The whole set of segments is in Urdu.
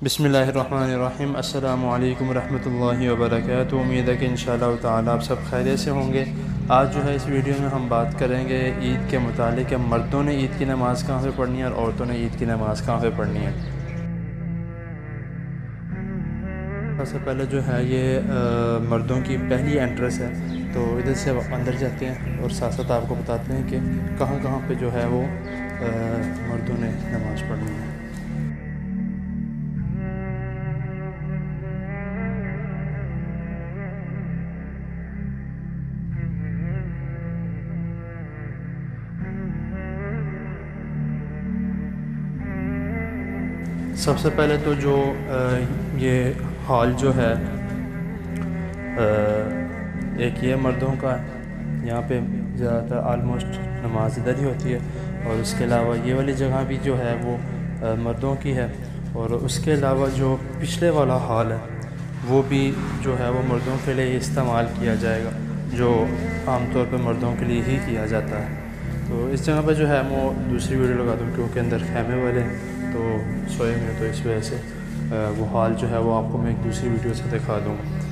بسم اللہ الرحمن الرحیم۔ السلام علیکم ورحمۃ اللہ وبرکاتہ۔ امید ہے کہ انشاءاللہ تعالیٰ آپ سب خیریت سے ہوں گے۔ آج جو ہے اس ویڈیو میں ہم بات کریں گے عید کے متعلق کہ مردوں نے عید کی نماز کہاں پہ پڑھنی ہے اور عورتوں نے عید کی نماز کہاں پہ پڑھنی ہے۔ سب سے پہلے جو ہے یہ مردوں کی پہلی انٹرس ہے، تو ادھر سے اندر جاتے ہیں اور ساتھ ساتھ آپ کو بتاتے ہیں کہ کہاں کہاں پہ جو ہے وہ مردوں نے نماز پڑھنی ہے۔ سب سے پہلے تو جو یہ ہال جو ہے ایک یہ مردوں کا ہے، یہاں پہ زیادہ تر آلموسٹ نماز ادھر ہی ہوتی ہے، اور اس کے علاوہ یہ والی جگہ بھی جو ہے وہ مردوں کی ہے، اور اس کے علاوہ جو پچھلے والا ہال ہے وہ بھی جو ہے وہ مردوں کے لیے استعمال کیا جائے گا، جو عام طور پہ مردوں کے لیے ہی کیا جاتا ہے۔ تو اس جگہ پہ جو ہے وہ دوسری ویڈیو لگا دوں کیونکہ اندر خیمے والے ہیں تو سوئے میں، تو اس وجہ سے وہ ہال جو ہے وہ آپ کو میں ایک دوسری ویڈیو سے دکھا دوں گا۔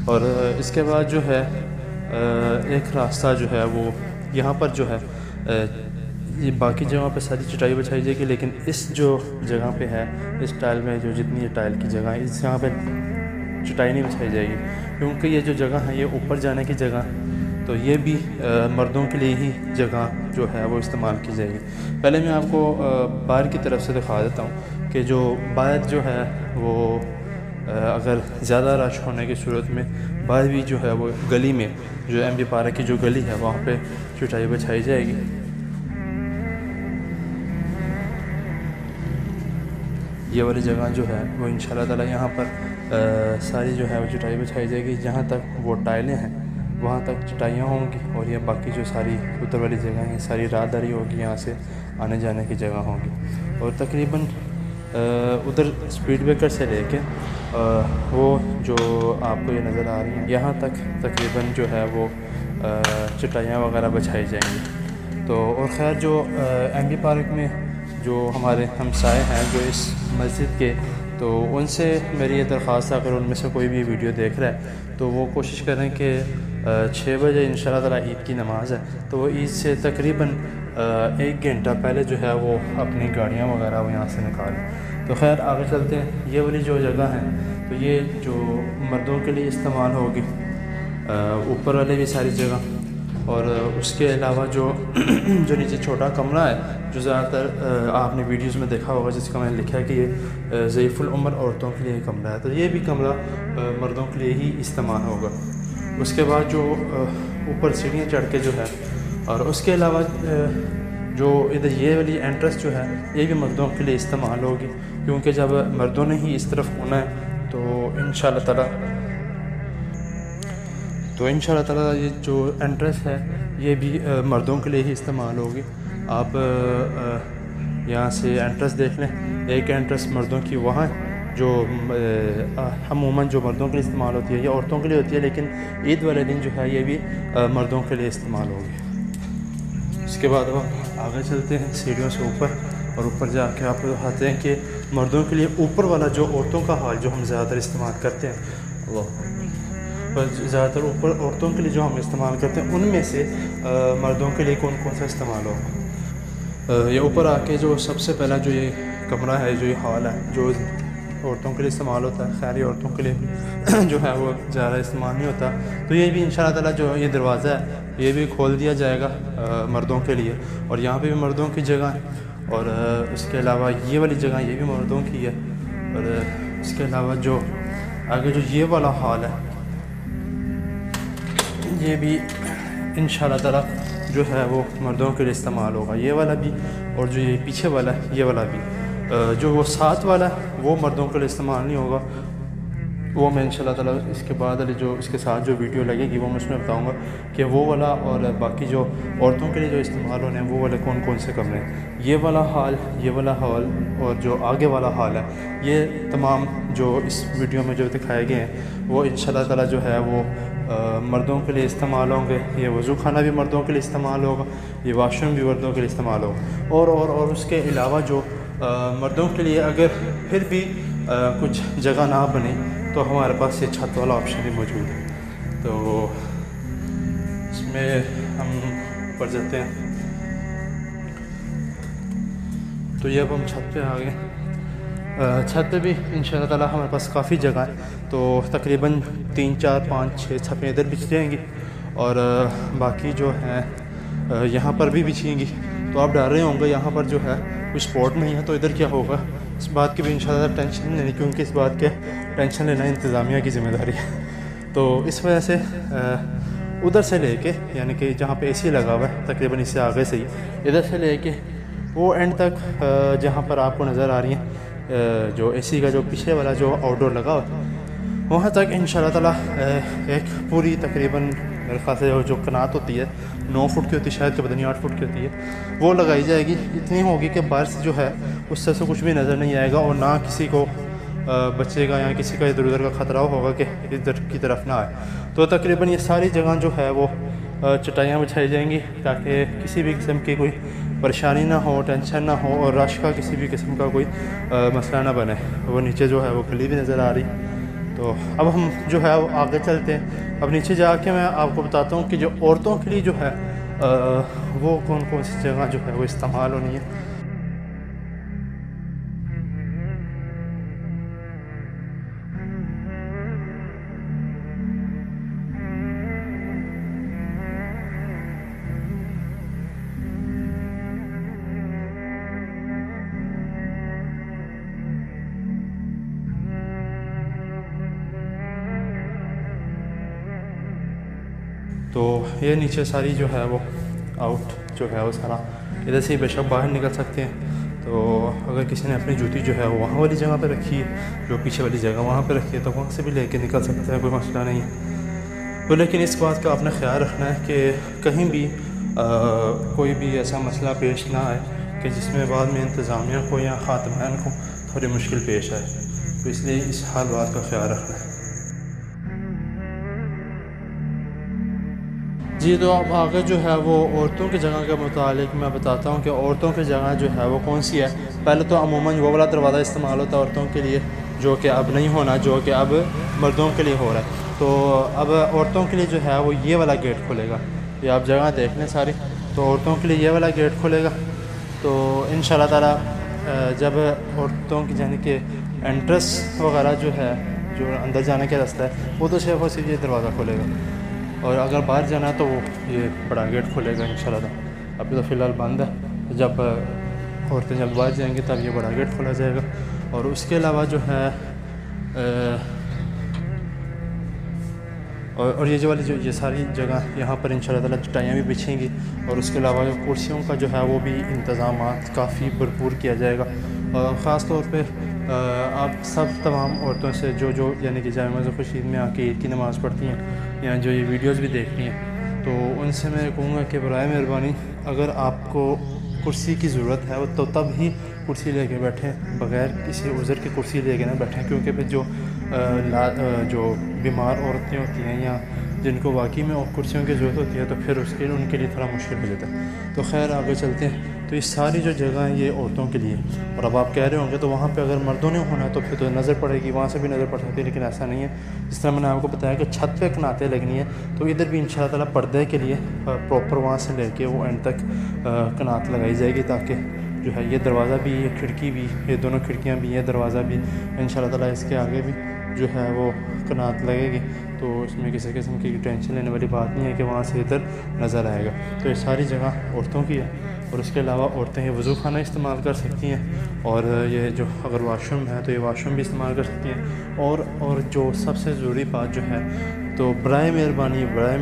اور اس کے بعد جو ہے ایک راستہ جو ہے وہ یہاں پر جو ہے یہ باقی جگہوں پہ ساری چٹائی بچھائی جائے گی، لیکن اس جو جگہ پہ ہے اس ٹائل میں جو جتنی ٹائل کی جگہ ہے اس جگہ پہ چٹائی نہیں بچھائی جائے گی، کیونکہ یہ جو جگہ ہے یہ اوپر جانے کی جگہ ہے، تو یہ بھی مردوں کے لیے ہی جگہ جو ہے وہ استعمال کی جائے گی۔ پہلے میں آپ کو باہر کی طرف سے دکھا دیتا ہوں کہ جو باہر جو ہے وہ اگر زیادہ رش ہونے کی صورت میں باہر بھی جو ہے وہ گلی میں جو ایم بی پارک کی جو گلی ہے وہاں پہ چٹائی بچھائی جائے گی۔ یہ والی جگہ جو ہے وہ انشاءاللہ تعالیٰ یہاں پر ساری جو ہے وہ چٹائی بچھائی جائے گی، جہاں تک وہ ٹائلیں ہیں وہاں تک چٹائیاں ہوں گی، اور یہ باقی جو ساری ادھر والی جگہ ہیں ساری راہداری ہوگی، یہاں سے آنے جانے کی جگہ ہوں گی، اور تقریباً ادھر اسپیڈ بریکر سے لے کے وہ جو آپ کو یہ نظر آ رہی ہیں یہاں تک تقریباً جو ہے وہ چٹائیاں وغیرہ بچھائی جائیں گی۔ تو اور خیر جو ایم بی پارک میں جو ہمارے ہمسائے ہیں جو اس مسجد کے، تو ان سے میری یہ درخواست ہے اگر ان میں سے کوئی بھی ویڈیو دیکھ رہا ہے تو وہ کوشش کریں کہ 6 بجے انشاءاللہ تعالیٰ عید کی نماز ہے، تو وہ عید سے تقریباً 1 گھنٹہ پہلے جو ہے وہ اپنی گاڑیاں وغیرہ وہ یہاں سے نکالیں۔ تو خیر آگے چلتے ہیں۔ یہ والی جو جگہ ہے تو یہ جو مردوں کے لیے استعمال ہوگی، اوپر والے بھی ساری جگہ، اور اس کے علاوہ جو نیچے چھوٹا کمرہ ہے جو زیادہ تر آپ نے ویڈیوز میں دیکھا ہوگا جس کا میں نے لکھا ہے کہ یہ ضعیف العمر عورتوں کے لیے کمرہ ہے، تو یہ بھی کمرہ مردوں کے لیے ہی استعمال ہوگا۔ اس کے بعد جو اوپر سیڑھیاں چڑھ کے جو ہے، اور اس کے علاوہ جو ادھر یہ والی انٹرس جو ہے یہ بھی مردوں کے لیے استعمال ہوگی، کیونکہ جب مردوں نے ہی اس طرف ہونا ہے تو انشاءاللہ تعالیٰ یہ جو انٹرس ہے یہ بھی مردوں کے لیے ہی استعمال ہوگی۔ آپ یہاں سے انٹرس دیکھ لیں، ایک انٹرس مردوں کی وہاں جو عموماً جو مردوں کے لیے استعمال ہوتی ہے یا عورتوں کے لیے ہوتی ہے، لیکن عید والے دن جو ہے یہ بھی مردوں کے لیے استعمال ہوگی۔ اس کے بعد اب آگے چلتے ہیں سیڑھیوں سے اوپر، اور اوپر جا کے آپ کو دکھاتے ہیں کہ مردوں کے لیے اوپر والا جو عورتوں کا حال جو ہم زیادہ تر استعمال کرتے ہیں، زیادہ تر اوپر عورتوں کے لیے جو ہم استعمال کرتے ہیں ان میں سے مردوں کے لیے کون کون سا استعمال ہوگا۔ یہ اوپر آ کے جو سب سے پہلا جو یہ کمرہ ہے، جو یہ ہال ہے جو عورتوں کے لیے استعمال ہوتا ہے، خیر یہ عورتوں کے لیے جو ہے وہ زیادہ استعمال نہیں ہوتا، تو یہ بھی انشاءاللہ تعالیٰ جو یہ دروازہ ہے یہ بھی کھول دیا جائے گا مردوں کے لیے، اور یہاں پہ بھی مردوں کی جگہ ہے، اور اس کے علاوہ یہ والی جگہ یہ بھی مردوں کی ہے، اور اس کے علاوہ جو آگے جو یہ والا ہال ہے یہ بھی انشاءاللہ تعالیٰ جو ہے وہ مردوں کے لیے استعمال ہوگا، یہ والا بھی، اور جو یہ پیچھے والا ہے یہ والا بھی۔ جو وہ ساتھ والا ہے وہ مردوں کے لیے استعمال نہیں ہوگا، وہ میں انشاءاللہ تعالیٰ اس کے بعد والی جو اس کے ساتھ جو ویڈیو لگے گی وہ میں اس میں بتاؤں گا کہ وہ والا اور باقی جو عورتوں کے لیے جو استعمال ہونے ہیں وہ والے کون کون سے کمرے ہیں. یہ والا حال اور جو آگے والا حال ہے یہ تمام جو اس ویڈیو میں جو دکھائے گئے ہیں وہ انشاءاللہ تعالیٰ جو ہے وہ مردوں کے لیے استعمال ہوں گے. یہ وضو خانہ بھی مردوں کے لیے استعمال ہوگا, یہ واش روم بھی مردوں کے لیے استعمال ہوگا. اور اس کے علاوہ جو مردوں کے لیے اگر پھر بھی کچھ جگہ نہ بنے تو ہمارے پاس یہ چھت والا آپشن بھی موجود ہے. تو اس میں ہم اوپر جاتے ہیں. تو یہ اب ہم چھت پہ آ گئے. چھت پہ بھی انشاءاللہ تعالیٰ ہمارے پاس کافی جگہ ہے, تو تقریباً 3 4 5 6 چھتیں ادھر بچ جائیں گی اور باقی جو ہے یہاں پر بھی بچھیں گی. تو آپ ڈر رہے ہوں گے یہاں پر جو ہے کوئی سپورٹ نہیں ہے تو ادھر کیا ہوگا, اس بات کی بھی انشاءاللہ ٹینشن نہیں لینی, کیونکہ اس بات کے ٹینشن لینا انتظامیہ کی ذمہ داری ہے. تو اس وجہ سے ادھر سے لے کے یعنی کہ جہاں پہ اے سی لگا ہوا ہے تقریباً اس سے آگے سے ہی ادھر سے لے کے وہ اینڈ تک جہاں پر آپ کو نظر آ رہی ہیں جو اے سی کا جو پیچھے والا جو آؤٹ ڈور لگا ہوا وہاں تک انشاءاللہ تعالیٰ ایک پوری تقریباً میرے خیال سے جو کنات ہوتی ہے 9 فٹ کی ہوتی ہے شاید, کہ پتہ نہیں 8 فٹ کی ہوتی ہے, وہ لگائی جائے گی. اتنی ہوگی کہ باہر سے جو ہے اس سے کچھ بھی نظر نہیں آئے گا اور نہ کسی کو بچے کا یا کسی کا ادھر ادھر کا خطرہ ہوگا کہ ادھر کی طرف نہ آئے. تو تقریباً یہ ساری جگہ جو ہے وہ چٹائیاں بچھائی جائیں گی تاکہ کسی بھی قسم کی کوئی پریشانی نہ ہو, ٹینشن نہ ہو اور رش کا کسی بھی قسم کا کوئی مسئلہ نہ بنے. وہ نیچے جو ہے وہ گلی بھی نظر آ رہی. تو اب ہم جو ہے وہ آگے چلتے ہیں. اب نیچے جا کے میں آپ کو بتاتا ہوں کہ جو عورتوں کے لیے جو ہے وہ کون کون سی جگہ جو ہے وہ استعمال ہونی ہے. تو یہ نیچے ساری جو ہے وہ آؤٹ جو ہے وہ سارا ادھر سے ہی بے شک باہر نکل سکتے ہیں. تو اگر کسی نے اپنی جوتی جو ہے وہاں والی جگہ پہ رکھی ہے جو پیچھے والی جگہ وہاں پہ رکھی ہے تو وہاں سے بھی لے کے نکل سکتے ہیں, کوئی مسئلہ نہیں ہے. تو لیکن اس بات کا آپ نے خیال رکھنا ہے کہ کہیں بھی کوئی بھی ایسا مسئلہ پیش نہ آئے کہ جس میں بعد میں انتظامیہ کو یا خاتمان کو تھوڑی مشکل پیش آئے. تو اس لیے اس ہر بات کا خیال رکھنا ہے. جی تو اب آگے جو ہے وہ عورتوں کی جگہ کے متعلق میں بتاتا ہوں کہ عورتوں کی جگہ جو ہے وہ کون سی ہے. پہلے تو عموماً وہ والا دروازہ استعمال ہوتا ہے عورتوں کے لیے جو کہ اب نہیں ہونا, جو کہ اب مردوں کے لیے ہو رہا ہے. تو اب عورتوں کے لیے جو ہے وہ یہ والا گیٹ کھلے گا. یہ آپ جگہ دیکھ لیں ساری, تو عورتوں کے لیے یہ والا گیٹ کھلے گا. تو انشاءاللہ تعالیٰ جب عورتوں کی یعنی کہ انٹرس وغیرہ جو ہے جو اندر جانے کا راستہ ہے وہ تو صرف اور صرف یہ دروازہ کھلے گا, اور اگر باہر جانا ہے تو وہ یہ بڑا گیٹ کھلے گا انشاءاللہ تعالیٰ. ابھی تو فی الحال بند ہے, جب عورتیں جب باہر جائیں گی تب یہ بڑا گیٹ کھولا جائے گا. اور اس کے علاوہ جو ہے اور یہ جو والی جو یہ ساری جگہ یہاں پر انشاءاللہ تعالیٰ چٹائیاں بھی بچھیں گی, اور اس کے علاوہ جو کرسیوں کا جو ہے وہ بھی انتظامات کافی بھرپور کیا جائے گا. اور خاص طور پہ آپ سب تمام عورتوں سے جو یعنی کہ جامع مسجد خورشید میں آ کے عید کی نماز پڑھتی ہیں یا جو یہ ویڈیوز بھی دیکھتی ہیں, تو ان سے میں کہوں گا کہ برائے مہربانی اگر آپ کو کرسی کی ضرورت ہے تو تب ہی کرسی لے کے بیٹھیں, بغیر کسی عذر کی کرسی لے کے نہ بیٹھیں. کیونکہ پھر جو بیمار عورتیں ہوتی ہیں یا جن کو واقعی میں کرسیوں کی ضرورت ہوتی ہے تو پھر ان کے لیے تھوڑا مشکل ہو جاتا ہے. تو خیر آگے چلتے ہیں. تو یہ ساری جو جگہ ہیں یہ عورتوں کے لیے. اور اب آپ کہہ رہے ہوں گے تو وہاں پہ اگر مردوں نے ہونا ہے تو پھر تو نظر پڑے گی, وہاں سے بھی نظر پڑ سکتی ہے, لیکن ایسا نہیں ہے. جس طرح میں نے آپ کو بتایا کہ چھت پہ کناتیں لگنی ہیں, تو ادھر بھی انشاءاللہ تعالیٰ پردے کے لیے پراپر وہاں سے لے کے وہ اینڈ تک کنات لگائی جائے گی, تاکہ جو ہے یہ دروازہ بھی یہ کھڑکی بھی یہ دونوں کھڑکیاں بھی یہ دروازہ بھی انشاءاللہ تعالیٰ اس کے آگے بھی جو ہے وہ کنات لگے گی. تو اس میں کسی قسم کی ٹینشن لینے والی بات نہیں ہے کہ وہاں سے ادھر نظر آئے گا. تو یہ ساری جگہ عورتوں کی ہے, اور اس کے علاوہ عورتیں یہ وضو خانہ استعمال کر سکتی ہیں, اور یہ جو اگر واش روم ہے تو یہ واش روم بھی استعمال کر سکتی ہیں. اور جو سب سے ضروری بات جو ہے, تو برائے مہربانی بار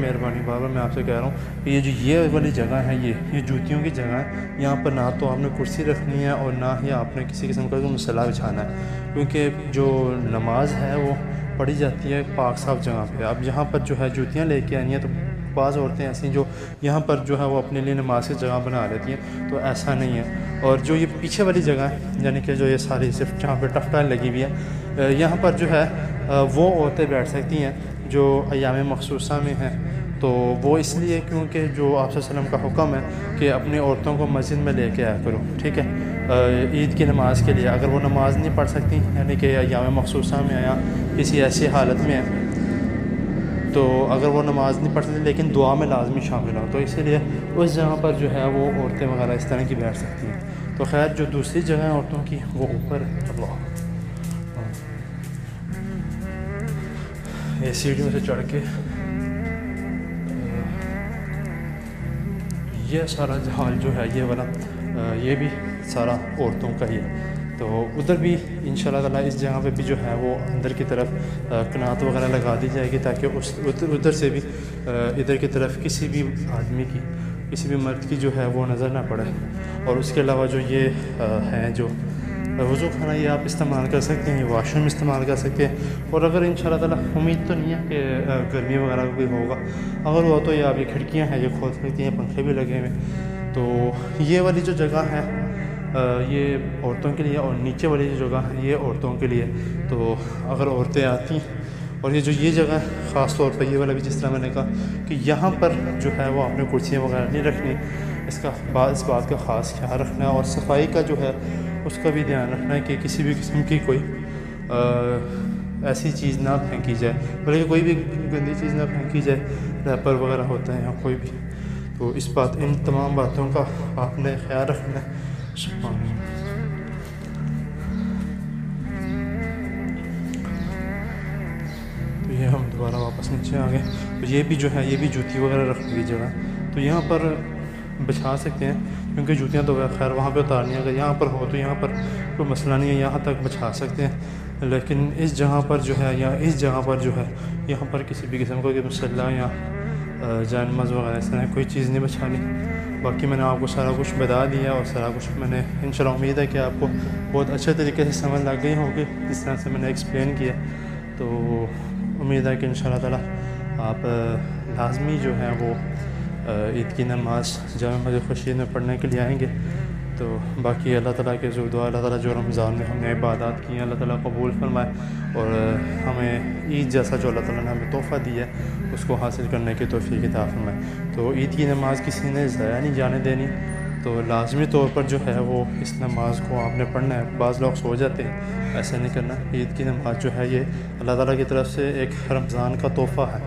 بار میں آپ سے کہہ رہا ہوں کہ یہ والی جگہ ہے یہ جوتیوں کی جگہ ہے. یہاں پر نہ تو آپ نے کرسی رکھنی ہے اور نہ ہی آپ نے کسی قسم کا مسئلہ بچھانا ہے, کیونکہ جو نماز ہے وہ پڑھی جاتی ہے پاک صاف جگہ پہ۔ اب یہاں پر جو ہے جوتیاں لے کے آنی ہیں، تو بعض عورتیں ایسی جو یہاں پر جو ہے وہ اپنے لیے نماز کی جگہ بنا لیتی ہیں، تو ایسا نہیں ہے۔ اور جو یہ پیچھے والی جگہ ہے، یعنی کہ جو یہ ساری صرف جہاں پہ ٹف ٹائل لگی ہوئی ہے، یہاں پر جو ہے وہ عورتیں بیٹھ سکتی ہیں جو ایام مخصوصہ میں ہیں۔ تو وہ اس لیے کیونکہ جو آپ صلی اللہ علیہ وسلم کا حکم ہے کہ اپنی عورتوں کو مسجد میں لے کے آیا کرو، ٹھیک ہے، عید کی نماز کے لیے۔ اگر وہ نماز نہیں پڑھ سکتی، یعنی کہ ایام مخصوصہ میں یا کسی ایسی حالت میں ہے، تو اگر وہ نماز نہیں پڑھ سکتی لیکن دعا میں لازمی شامل ہو، تو اسی لیے اس جگہ پر جو ہے وہ عورتیں وغیرہ اس طرح کی بیٹھ سکتی ہیں۔ تو خیر جو دوسری جگہ ہیں عورتوں کی وہ اوپر ہے۔ اللہ، یہ سیڑھیوں سے چڑھ کے یہ سارا جہال جو ہے یہ والا یہ بھی سارا عورتوں کا ہی ہے۔ تو ادھر بھی انشاءاللہ تعالیٰ اس جگہ پہ بھی جو ہے وہ اندر کی طرف کنات وغیرہ لگا دی جائے گی، تاکہ ادھر سے بھی ادھر کی طرف کسی بھی آدمی کی، کسی بھی مرد کی جو ہے وہ نظر نہ پڑے۔ اور اس کے علاوہ جو یہ ہیں جو وضو خانہ، یہ آپ استعمال کر سکتے ہیں، یہ واش روم استعمال کر سکتے ہیں۔ اور اگر انشاءاللہ تعالیٰ، امید تو نہیں ہے کہ گرمی وغیرہ کوئی ہوگا، اگر ہوا تو یہ آپ یہ کھڑکیاں ہیں یہ کھول سکتی ہیں، پنکھے بھی لگے ہوئے۔ تو یہ والی جو جگہ ہے یہ عورتوں کے لیے، اور نیچے والی جو جگہ ہے یہ عورتوں کے لیے۔ تو اگر عورتیں آتی ہیں، اور یہ جگہ خاص طور پہ یہ والا بھی، جس طرح میں نے کہا کہ یہاں پر جو ہے وہ آپ نے کرسیاں وغیرہ نہیں رکھنی، اس بات کا خاص خیال رکھنا ہے۔ اور صفائی کا جو ہے اس کا بھی دھیان رکھنا ہے کہ کسی بھی قسم کی کوئی ایسی چیز نہ پھینکی جائے، بلکہ کوئی بھی گندی چیز نہ پھینکی جائے، ریپر وغیرہ ہوتا ہے یا کوئی بھی۔ تو ان تمام باتوں کا آپ نے خیال رکھنا ہے۔ تو یہ ہم دوبارہ واپس نیچے آ گئے۔ تو یہ بھی جو ہے یہ بھی جوتی وغیرہ رکھنے کی جگہ، تو یہاں پر بچھا سکتے ہیں، کیونکہ جوتیاں تو خیر وہاں پہ اتارنی ہے، اگر یہاں پر ہو تو یہاں پر کوئی مسئلہ نہیں ہے، یہاں تک بچھا سکتے ہیں۔ لیکن اس جگہ پر جو ہے یا اس جگہ پر جو ہے یہاں پر کسی بھی قسم کا مصلی یا جائے نماز وغیرہ اس طرح کوئی چیز نہیں بچھانی۔ باقی میں نے آپ کو سارا کچھ بتا دیا، اور سارا کچھ میں نے انشاءاللہ امید ہے کہ آپ کو بہت اچھے طریقے سے سمجھ لگ گئی ہوگی جس طرح سے میں نے ایکسپلین کیا۔ تو امید ہے کہ انشاءاللہ تعالیٰ آپ لازمی جو ہے وہ عید کی نماز جامع مسجد خورشید میں پڑھنے کے لیے آئیں گے۔ تو باقی اللہ تعالیٰ کے زور دعا، اللہ تعالیٰ جو رمضان میں ہم نے عبادات کی ہیں اللہ تعالیٰ قبول فرمائے، اور ہمیں عید جیسا جو اللہ تعالیٰ نے ہمیں تحفہ دیا ہے اس کو حاصل کرنے کی توفیق عطا فرمائے۔ تو عید کی نماز کسی نے ضائع نہیں جانے دینی، تو لازمی طور پر جو ہے وہ اس نماز کو آپ نے پڑھنا ہے۔ بعض لوگ سو جاتے ہیں، ایسا نہیں کرنا۔ عید کی نماز جو ہے یہ اللہ تعالیٰ کی طرف سے ایک رمضان کا تحفہ ہے،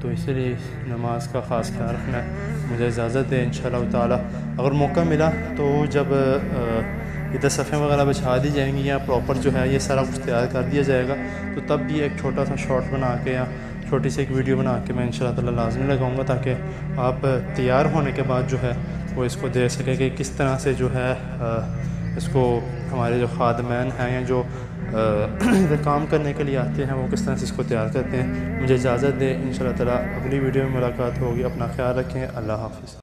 تو اسی لیے نماز کا خاص خیال رکھنا ہے۔ مجھے اجازت دے انشاءاللہ تعالیٰ، اگر موقع ملا تو جب ادھر صفیں وغیرہ بچھا دی جائیں گی یا پراپر جو ہے یہ سارا کچھ تیار کر دیا جائے گا، تو تب بھی ایک چھوٹا سا شارٹ بنا کے یا چھوٹی سی ایک ویڈیو بنا کے میں انشاءاللہ تعالیٰ لازمی لگاؤں گا، تاکہ آپ تیار ہونے کے بعد جو ہے وہ اس کو دیکھ سکیں کہ کس طرح سے جو ہے اس کو ہمارے جو خادمین ہیں یا جو ادھر کام کرنے کے لیے آتے ہیں وہ کس طرح سے اس کو تیار کرتے ہیں۔ مجھے اجازت دے، انشاءاللہ تعالیٰ اگلی ویڈیو میں ملاقات ہوگی۔ اپنا خیال رکھیں، اللہ حافظ۔